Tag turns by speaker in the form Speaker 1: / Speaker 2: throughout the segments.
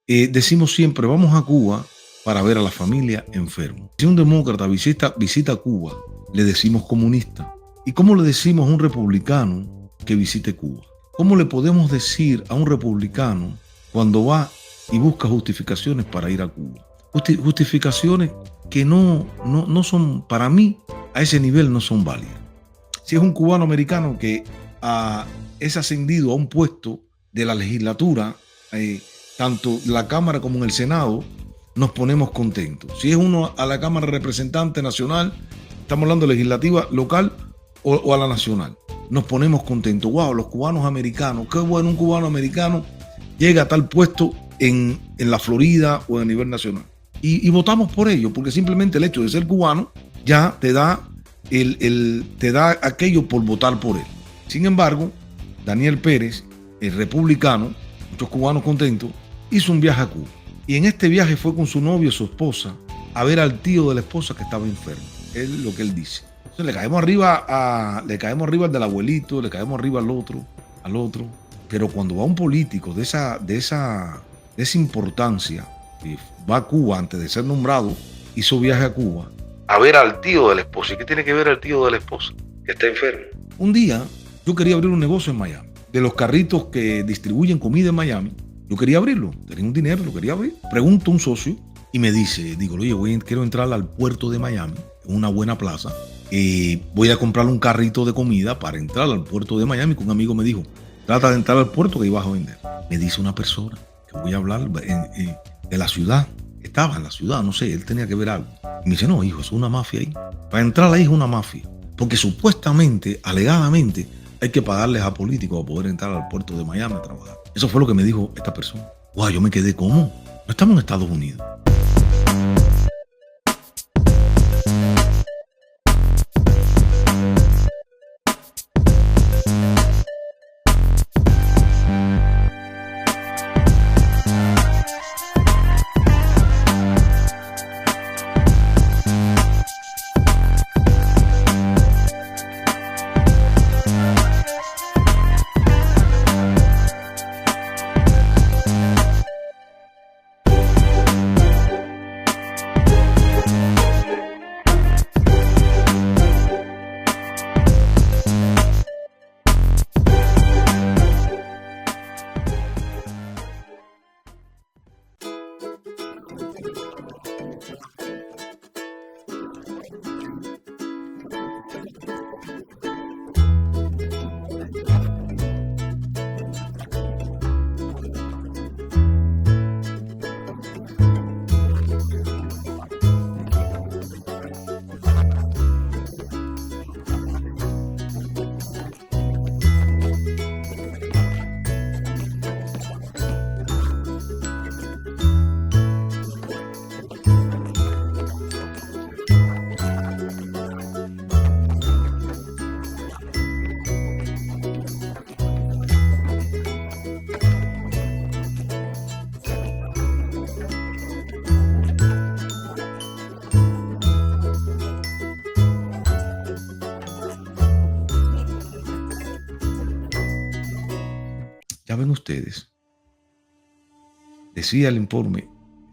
Speaker 1: decimos siempre, vamos a Cuba para ver a la familia enferma. Si un demócrata visita Cuba, le decimos comunista. ¿Y cómo le decimos a un republicano que visite Cuba? ¿Cómo le podemos decir a un republicano cuando va y busca justificaciones para ir a Cuba? Justificaciones que no son, para mí, a ese nivel no son válidas. Si es un cubano americano que es ascendido a un puesto de la legislatura, tanto la Cámara como en el Senado, nos ponemos contentos. Si es uno a la Cámara de Representantes Nacional, estamos hablando de legislativa local o a la nacional, nos ponemos contentos. Wow, los cubanos americanos, qué bueno, un cubano americano llega a tal puesto en la Florida o a nivel nacional. Y votamos por ello, porque simplemente el hecho de ser cubano ya te da aquello por votar por él. Sin embargo, Daniel Pérez, el republicano, muchos cubanos contentos, hizo un viaje a Cuba. Y en este viaje fue con su novio y su esposa a ver al tío de la esposa que estaba enfermo. Es lo que él dice. Entonces le caemos arriba al del abuelito, le caemos arriba al otro. Pero cuando va un político de esa importancia, que va a Cuba antes de ser nombrado, hizo viaje a Cuba a ver al tío de la esposa. ¿Y qué tiene que ver el tío de la esposa? Que está enfermo. Un día yo quería abrir un negocio en Miami. De los carritos que distribuyen comida en Miami, yo quería abrirlo. Tenía un dinero, lo quería abrir. Pregunto a un socio y me dice, oye, quiero entrar al puerto de Miami, en una buena plaza. Voy a comprar un carrito de comida para entrar al puerto de Miami, que un amigo me dijo, trata de entrar al puerto que ibas a vender. Me dice una persona que voy a hablar de la ciudad. Estaba en la ciudad, no sé, él tenía que ver algo. Y me dice, no, hijo, es una mafia ahí. Para entrar ahí es una mafia. Porque supuestamente, alegadamente, hay que pagarles a políticos para poder entrar al puerto de Miami a trabajar. Eso fue lo que me dijo esta persona. Wow, yo me quedé, ¿cómo? No estamos en Estados Unidos. Ya ven ustedes, decía el informe,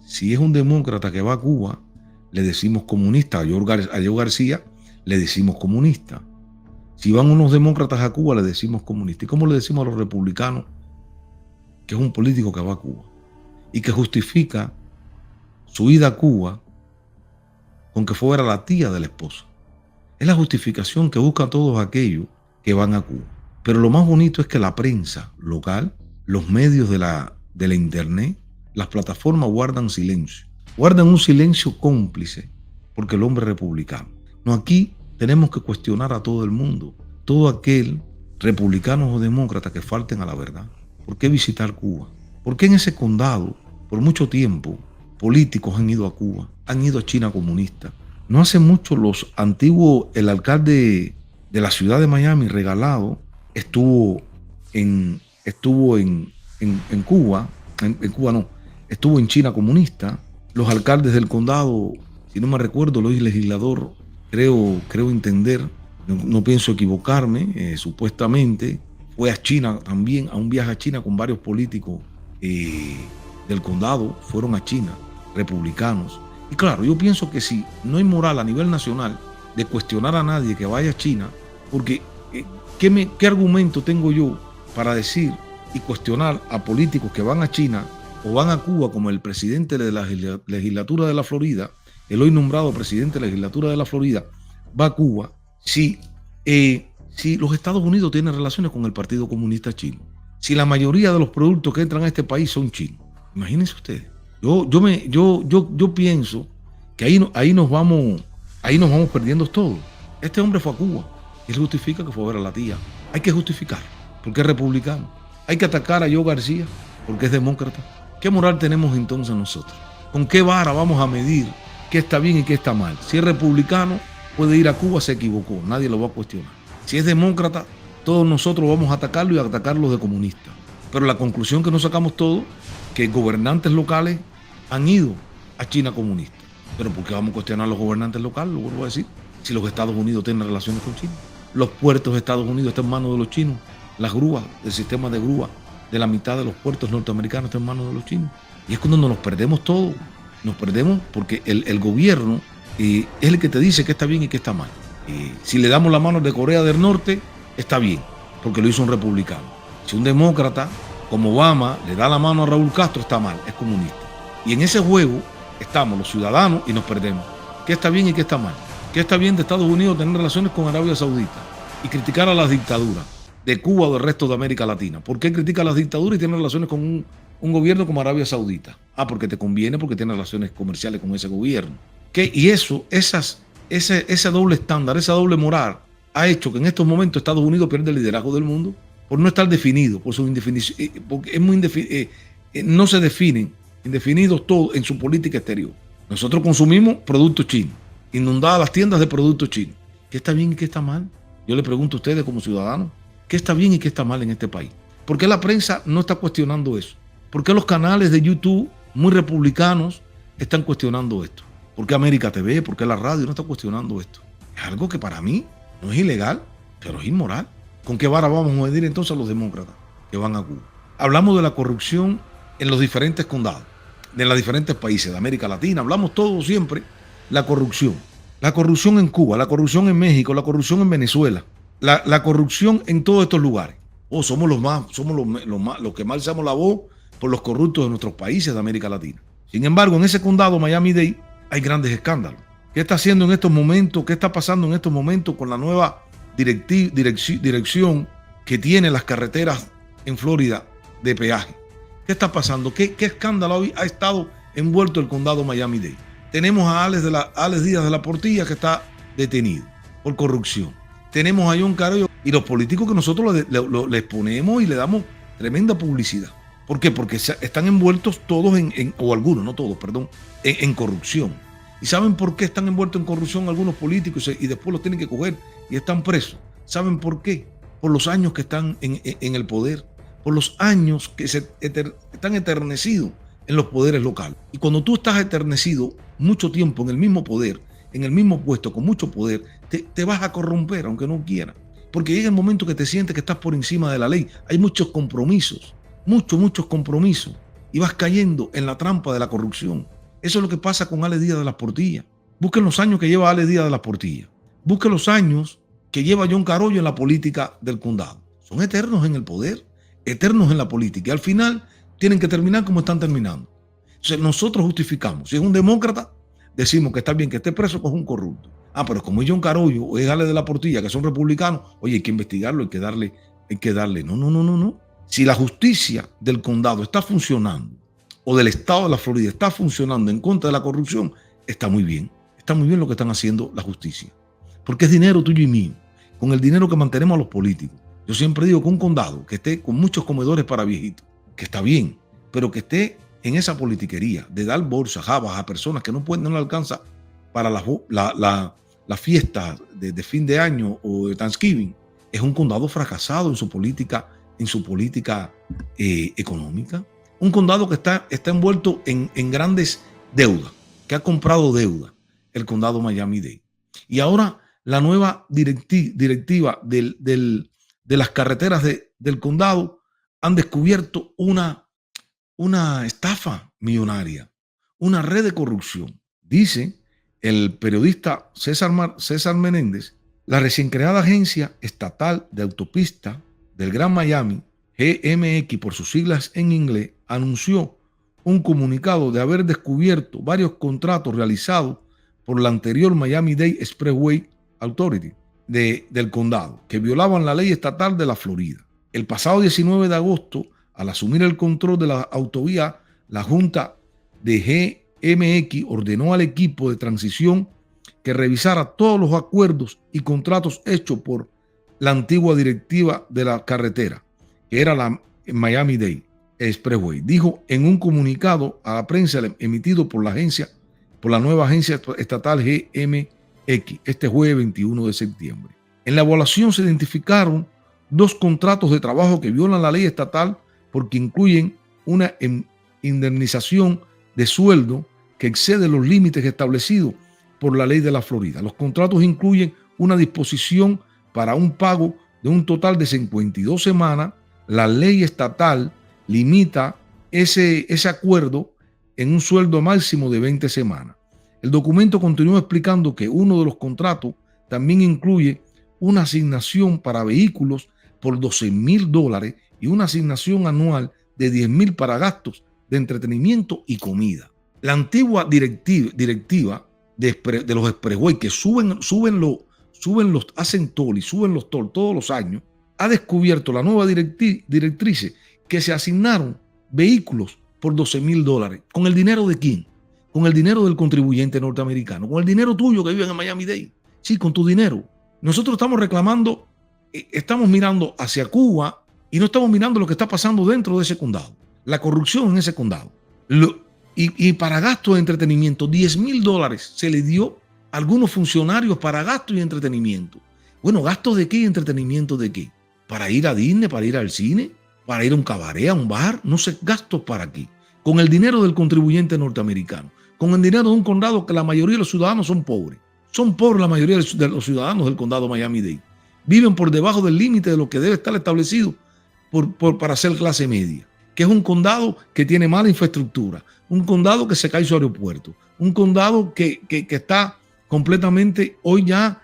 Speaker 1: si es un demócrata que va a Cuba, le decimos comunista. A Joe García le decimos comunista. Si van unos demócratas a Cuba, le decimos comunista. ¿Y cómo le decimos a los republicanos que es un político que va a Cuba y que justifica su ida a Cuba con que fuera la tía de la esposa? Es la justificación que buscan todos aquellos que van a Cuba. Pero lo más bonito es que la prensa local, los medios de la internet, las plataformas guardan silencio. Guardan un silencio cómplice porque el hombre es republicano. No, aquí tenemos que cuestionar a todo el mundo. Todo aquel republicano o demócrata que falten a la verdad. ¿Por qué visitar Cuba? ¿Por qué en ese condado, por mucho tiempo, políticos han ido a Cuba? Han ido a China comunista. No hace mucho el alcalde de la ciudad de Miami, Regalado, estuvo en Cuba, estuvo en China comunista. Los alcaldes del condado, si no me recuerdo, el hoy legislador, creo entender, no pienso equivocarme, supuestamente fue a China también, a un viaje a China con varios políticos del condado fueron a China, republicanos. Y claro, yo pienso que si no hay moral a nivel nacional de cuestionar a nadie que vaya a China, porque ¿qué argumento tengo yo para decir y cuestionar a políticos que van a China o van a Cuba, como el presidente de la legislatura de la Florida, el hoy nombrado presidente de la legislatura de la Florida, va a Cuba, si los Estados Unidos tienen relaciones con el Partido Comunista Chino, si la mayoría de los productos que entran a este país son chinos? Imagínense ustedes. Yo pienso que ahí nos vamos perdiendo todo. Este hombre fue a Cuba y él justifica que fue a ver a la tía. Hay que justificar porque es republicano. Hay que atacar a Joe García porque es demócrata. ¿Qué moral tenemos entonces nosotros? ¿Con qué vara vamos a medir qué está bien y qué está mal? Si es republicano, puede ir a Cuba, se equivocó, nadie lo va a cuestionar. Si es demócrata, todos nosotros vamos a atacarlo y a atacarlo de comunista. Pero la conclusión que nos sacamos todos, que gobernantes locales han ido a China comunista. Pero ¿por qué vamos a cuestionar a los gobernantes locales? Lo vuelvo a decir. Si los Estados Unidos tienen relaciones con China. Los puertos de Estados Unidos están en manos de los chinos. Las grúas, el sistema de grúas de la mitad de los puertos norteamericanos está en manos de los chinos. Y es cuando nos perdemos todo. Nos perdemos porque el gobierno es el que te dice qué está bien y qué está mal. Si le damos la mano de Corea del Norte, está bien, porque lo hizo un republicano. Si un demócrata como Obama le da la mano a Raúl Castro, está mal, es comunista. Y en ese juego estamos los ciudadanos y nos perdemos. ¿Qué está bien y qué está mal? ¿Qué está bien de Estados Unidos tener relaciones con Arabia Saudita y criticar a las dictaduras de Cuba o del resto de América Latina? ¿Por qué critica a las dictaduras y tiene relaciones con un gobierno como Arabia Saudita? Porque te conviene, porque tiene relaciones comerciales con ese gobierno. Y ese doble estándar, esa doble moral, ha hecho que en estos momentos Estados Unidos pierda el liderazgo del mundo por no estar definido, por su indefinición, porque es muy no se definen, indefinidos todos en su política exterior. Nosotros consumimos productos chinos, inundadas las tiendas de productos chinos. ¿Qué está bien y qué está mal? Yo le pregunto a ustedes como ciudadanos, ¿qué está bien y qué está mal en este país? ¿Por qué la prensa no está cuestionando eso? ¿Por qué los canales de YouTube muy republicanos están cuestionando esto? ¿Por qué América TV? ¿Por qué la radio no está cuestionando esto? Es algo que para mí no es ilegal, pero es inmoral. ¿Con qué vara vamos a medir entonces a los demócratas que van a Cuba? Hablamos de la corrupción en los diferentes condados, de los diferentes países de América Latina. Hablamos todo siempre la corrupción. La corrupción en Cuba, la corrupción en México, la corrupción en Venezuela, la corrupción en todos estos lugares. Somos los que más alzamos la voz por los corruptos de nuestros países de América Latina. Sin embargo, en ese condado, Miami-Dade, hay grandes escándalos. ¿Qué está haciendo en estos momentos? ¿Qué está pasando en estos momentos con la nueva dirección que tiene las carreteras en Florida de peaje? ¿Qué está pasando? ¿Qué escándalo ha estado envuelto el condado Miami-Dade? Tenemos a Alex Díaz de la Portilla, que está detenido por corrupción. Tenemos a John Carollo y los políticos que nosotros les ponemos y le damos tremenda publicidad. ¿Por qué? Porque están envueltos todos o algunos, no todos, perdón, en corrupción. ¿Y saben por qué están envueltos en corrupción algunos políticos y después los tienen que coger y están presos? ¿Saben por qué? Por los años que están en el poder, por los años que están eternecidos en los poderes locales. Y cuando tú estás eternecido mucho tiempo en el mismo poder, en el mismo puesto, con mucho poder, te vas a corromper, aunque no quieras. Porque llega el momento que te sientes que estás por encima de la ley. Hay muchos compromisos, muchos compromisos, y vas cayendo en la trampa de la corrupción. Eso es lo que pasa con Alex Díaz de la Portilla. Busquen los años que lleva Alex Díaz de la Portilla. Busquen los años que lleva John Carollo en la política del condado. Son eternos en el poder, eternos en la política. Y al final tienen que terminar como están terminando. Entonces nosotros justificamos. Si es un demócrata, decimos que está bien que esté preso, pues es un corrupto. Pero como es John Carollo o es Alex de la Portilla, que son republicanos, oye, hay que investigarlo, hay que darle. No. Si la justicia del condado está funcionando, o del estado de la Florida está funcionando en contra de la corrupción, está muy bien. Está muy bien lo que están haciendo la justicia. Porque es dinero tuyo y mío. Con el dinero que mantenemos a los políticos. Yo siempre digo que un condado que esté con muchos comedores para viejitos, que está bien, pero que esté en esa politiquería de dar bolsas, jabas a personas que no le alcanza para las fiestas de fin de año o de Thanksgiving, es un condado fracasado en su política económica. Un condado que está envuelto en grandes deudas, que ha comprado deuda, el condado Miami-Dade. Y ahora la nueva directiva de las carreteras del condado han descubierto una una estafa millonaria, una red de corrupción. Dice el periodista César Menéndez, la recién creada Agencia Estatal de Autopista del Gran Miami, GMX por sus siglas en inglés, anunció un comunicado de haber descubierto varios contratos realizados por la anterior Miami-Dade Expressway Authority del condado, que violaban la ley estatal de la Florida. El pasado 19 de agosto, al asumir el control de la autovía, la Junta de GMX ordenó al equipo de transición que revisara todos los acuerdos y contratos hechos por la antigua directiva de la carretera, que era la Miami-Dade Expressway. Dijo en un comunicado a la prensa emitido por la nueva agencia estatal GMX, este jueves 21 de septiembre. En la evaluación se identificaron 2 contratos de trabajo que violan la ley estatal porque incluyen una indemnización de sueldo que excede los límites establecidos por la ley de la Florida. Los contratos incluyen una disposición para un pago de un total de 52 semanas. La ley estatal limita ese acuerdo en un sueldo máximo de 20 semanas. El documento continúa explicando que uno de los contratos también incluye una asignación para vehículos por $12,000 y una asignación anual de $10,000 para gastos de entretenimiento y comida. La antigua directiva de los expressway que hacen toll y suben los toll todos los años, ha descubierto la nueva directriz que se asignaron vehículos por $12,000. ¿Con el dinero de quién? Con el dinero del contribuyente norteamericano, con el dinero tuyo que vive en Miami-Dade. Sí, con tu dinero. Nosotros estamos reclamando, estamos mirando hacia Cuba y no estamos mirando lo que está pasando dentro de ese condado, la corrupción en ese condado. Y para gastos de entretenimiento, $10,000 se le dio a algunos funcionarios para gastos y entretenimiento. Bueno, ¿gastos de qué y entretenimiento de qué? ¿Para ir a Disney, para ir al cine, para ir a un cabaret, a un bar? No sé, gastos para qué. Con el dinero del contribuyente norteamericano, con el dinero de un condado que la mayoría de los ciudadanos son pobres. Son pobres la mayoría de los ciudadanos del condado Miami-Dade. Viven por debajo del límite de lo que debe estar establecido para ser clase media, que es un condado que tiene mala infraestructura, un condado que se cae su aeropuerto, un condado que está completamente hoy ya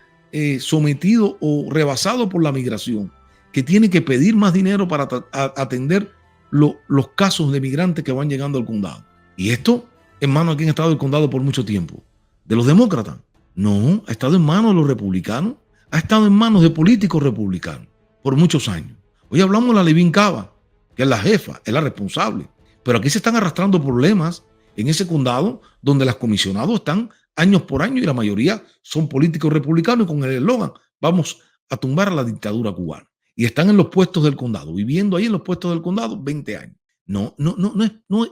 Speaker 1: sometido o rebasado por la migración, que tiene que pedir más dinero para atender los casos de migrantes que van llegando al condado. Y esto en manos de quien ha estado el condado por mucho tiempo, de los demócratas. No, ha estado en manos de los republicanos, ha estado en manos de políticos republicanos por muchos años. Hoy hablamos de la Levin Cava, que es la jefa, es la responsable. Pero aquí se están arrastrando problemas en ese condado donde los comisionados están años por año y la mayoría son políticos republicanos con el eslogan: vamos a tumbar a la dictadura cubana. Y están en los puestos del condado, viviendo ahí en los puestos del condado 20 años. No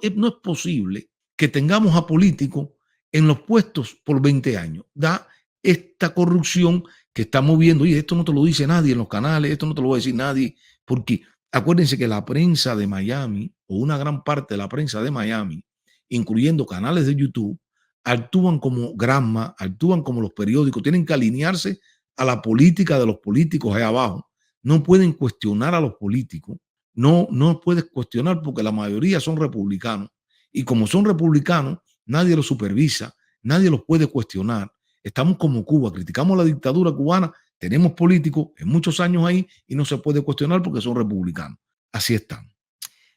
Speaker 1: es posible que tengamos a políticos en los puestos por 20 años. Da esta corrupción que estamos viendo, y esto no te lo dice nadie en los canales, esto no te lo va a decir nadie, porque acuérdense que la prensa de Miami, o una gran parte de la prensa de Miami, incluyendo canales de YouTube, actúan como Granma, actúan como los periódicos, tienen que alinearse a la política de los políticos ahí abajo. No pueden cuestionar a los políticos, no puedes cuestionar porque la mayoría son republicanos, y como son republicanos, nadie los supervisa, nadie los puede cuestionar. Estamos como Cuba, criticamos la dictadura cubana, tenemos políticos en muchos años ahí y no se puede cuestionar porque son republicanos. Así están.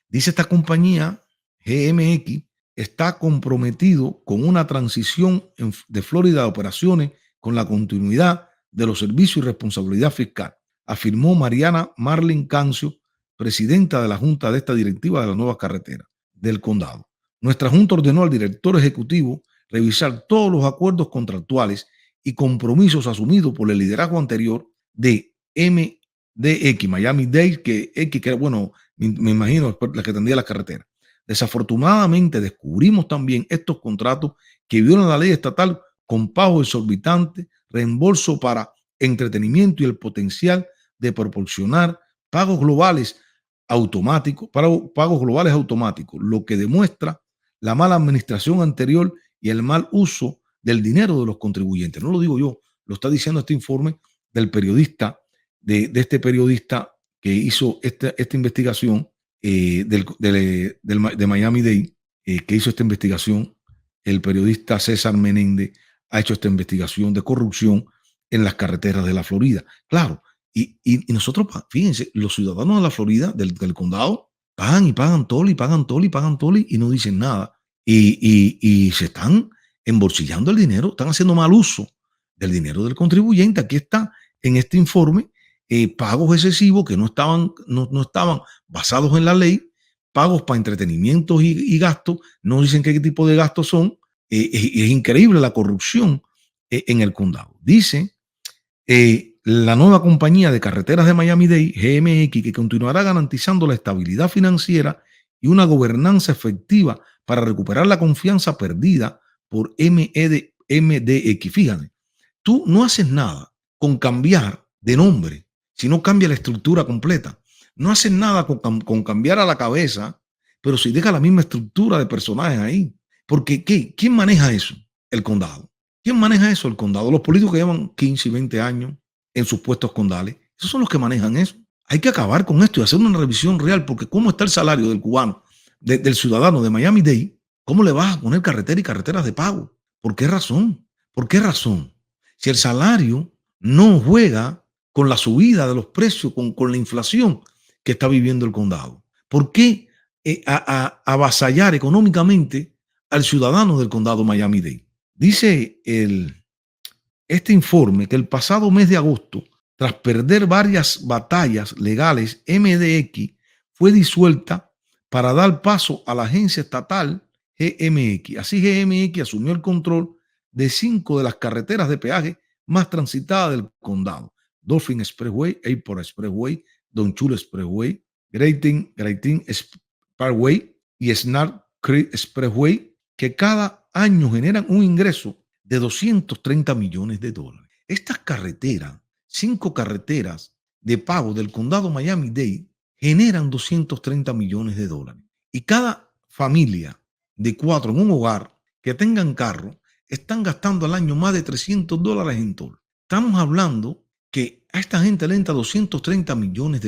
Speaker 1: Dice esta compañía, GMX, está comprometido con una transición de Florida de operaciones con la continuidad de los servicios y responsabilidad fiscal, afirmó Mariana Marlin Cancio, presidenta de la junta de esta directiva de las nuevas carreteras del condado. Nuestra junta ordenó al director ejecutivo revisar todos los acuerdos contractuales y compromisos asumidos por el liderazgo anterior de MDX, Miami-Dade, que bueno, me imagino la que tendría las carreteras. Desafortunadamente descubrimos también estos contratos que violan la ley estatal con pago exorbitante, reembolso para entretenimiento y el potencial de proporcionar pagos globales automáticos, lo que demuestra la mala administración anterior y el mal uso del dinero de los contribuyentes. No lo digo yo, lo está diciendo este informe del periodista, de este periodista que hizo esta investigación de Miami-Dade, que hizo esta investigación. El periodista César Menéndez ha hecho esta investigación de corrupción en las carreteras de la Florida. Claro, y nosotros, fíjense, los ciudadanos de la Florida, del condado, pagan y pagan toli, pagan toli, pagan toli y no dicen nada. Y se están embolsillando el dinero, están haciendo mal uso del dinero del contribuyente. Aquí está en este informe pagos excesivos que no estaban basados en la ley, pagos para entretenimientos y gastos, no dicen qué tipo de gastos son. Es increíble la corrupción en el condado. Dice la nueva compañía de carreteras de Miami-Dade, GMX, que continuará garantizando la estabilidad financiera y una gobernanza efectiva para recuperar la confianza perdida por MDX. Fíjate, tú no haces nada con cambiar de nombre, si no cambia la estructura completa. No haces nada con cambiar a la cabeza, pero si deja la misma estructura de personajes ahí. Porque ¿quién maneja eso? El condado. ¿Quién maneja eso? El condado. Los políticos que llevan 15 y 20 años en sus puestos condales, esos son los que manejan eso. Hay que acabar con esto y hacer una revisión real, porque ¿cómo está el salario del cubano, del ciudadano de Miami-Dade? ¿Cómo le vas a poner carretera y carreteras de pago? ¿Por qué razón? ¿Por qué razón? Si el salario no juega con la subida de los precios, con la inflación que está viviendo el condado. ¿Por qué avasallar económicamente al ciudadano del condado Miami-Dade? Dice este informe que el pasado mes de agosto, tras perder varias batallas legales, MDX fue disuelta para dar paso a la agencia estatal GMX. Así GMX asumió el control de 5 de las carreteras de peaje más transitadas del condado: Dolphin Expressway, Airport Expressway, Don Chulo Expressway, Grayton Parkway y Snark Creek Expressway, que cada año generan un ingreso de $230 millones. Estas carreteras, 5 carreteras de pago del condado Miami-Dade, generan $230 millones. Y cada familia de 4 en un hogar que tengan carro están gastando al año más de $300 en toll. Estamos hablando que a esta gente le entra $230 millones.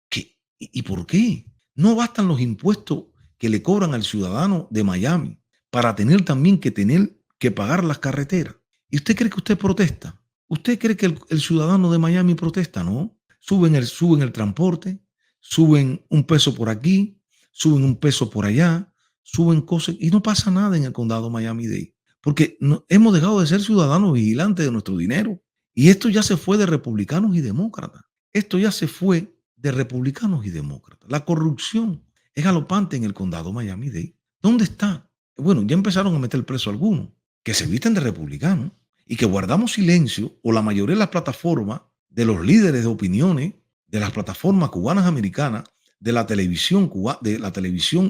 Speaker 1: ¿Qué? ¿Y por qué? No bastan los impuestos que le cobran al ciudadano de Miami para tener también que pagar las carreteras. ¿Y usted cree que usted protesta? ¿Usted cree que el ciudadano de Miami protesta? No. Suben el transporte, suben un peso por aquí, suben un peso por allá, suben cosas y no pasa nada en el condado Miami-Dade. Porque hemos dejado de ser ciudadanos vigilantes de nuestro dinero. Y esto ya se fue de republicanos y demócratas. Esto ya se fue de republicanos y demócratas. La corrupción es galopante en el condado Miami-Dade. ¿Dónde está? Bueno, ya empezaron a meter preso a algunos que se visten de republicanos y que guardamos silencio, o la mayoría de las plataformas, de los líderes de opiniones, de las plataformas cubanas americanas, de la televisión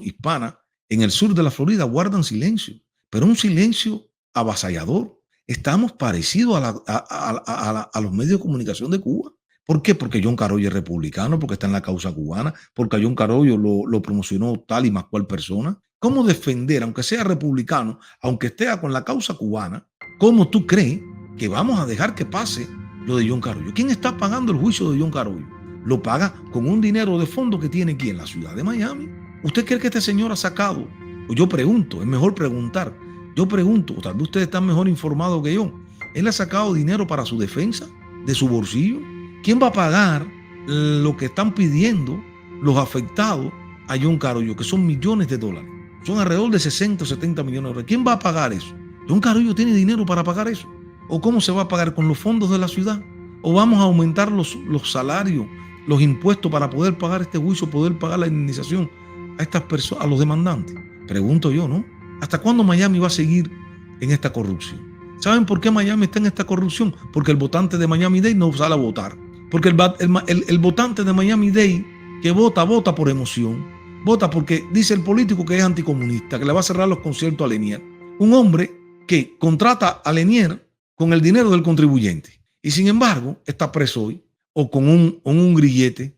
Speaker 1: hispana en el sur de la Florida, guardan silencio, pero un silencio avasallador. Estamos parecidos a los medios de comunicación de Cuba. ¿Por qué? Porque John Caroyo es republicano, porque está en la causa cubana, porque a John Caroyo lo promocionó tal y más cual persona. ¿Cómo defender, aunque sea republicano, aunque esté con la causa cubana, cómo tú crees que vamos a dejar que pase lo de John Caroyo? ¿Quién está pagando el juicio de John Caroyo? Lo paga con un dinero de fondo que tiene aquí en la ciudad de Miami. ¿Usted cree que este señor ha sacado? Pues yo pregunto, es mejor preguntar. Yo pregunto, o tal vez ustedes están mejor informados que yo. ¿Él ha sacado dinero para su defensa, de su bolsillo? ¿Quién va a pagar lo que están pidiendo los afectados a John Caroyo, que son millones de dólares? Son alrededor de 60 o 70 millones de dólares. ¿Quién va a pagar eso? ¿John Caroyo tiene dinero para pagar eso? ¿O cómo se va a pagar? ¿Con los fondos de la ciudad? ¿O vamos a aumentar los salarios, los impuestos para poder pagar este juicio, poder pagar la indemnización a estas personas, a los demandantes? Pregunto yo, ¿no? ¿Hasta cuándo Miami va a seguir en esta corrupción? ¿Saben por qué Miami está en esta corrupción? Porque el votante de Miami-Dade no sale a votar. Porque el votante de Miami-Dade que vota por emoción. Vota porque dice el político que es anticomunista, que le va a cerrar los conciertos a Lenier. Un hombre que contrata a Lenier con el dinero del contribuyente. Y sin embargo, está preso hoy, o con un grillete,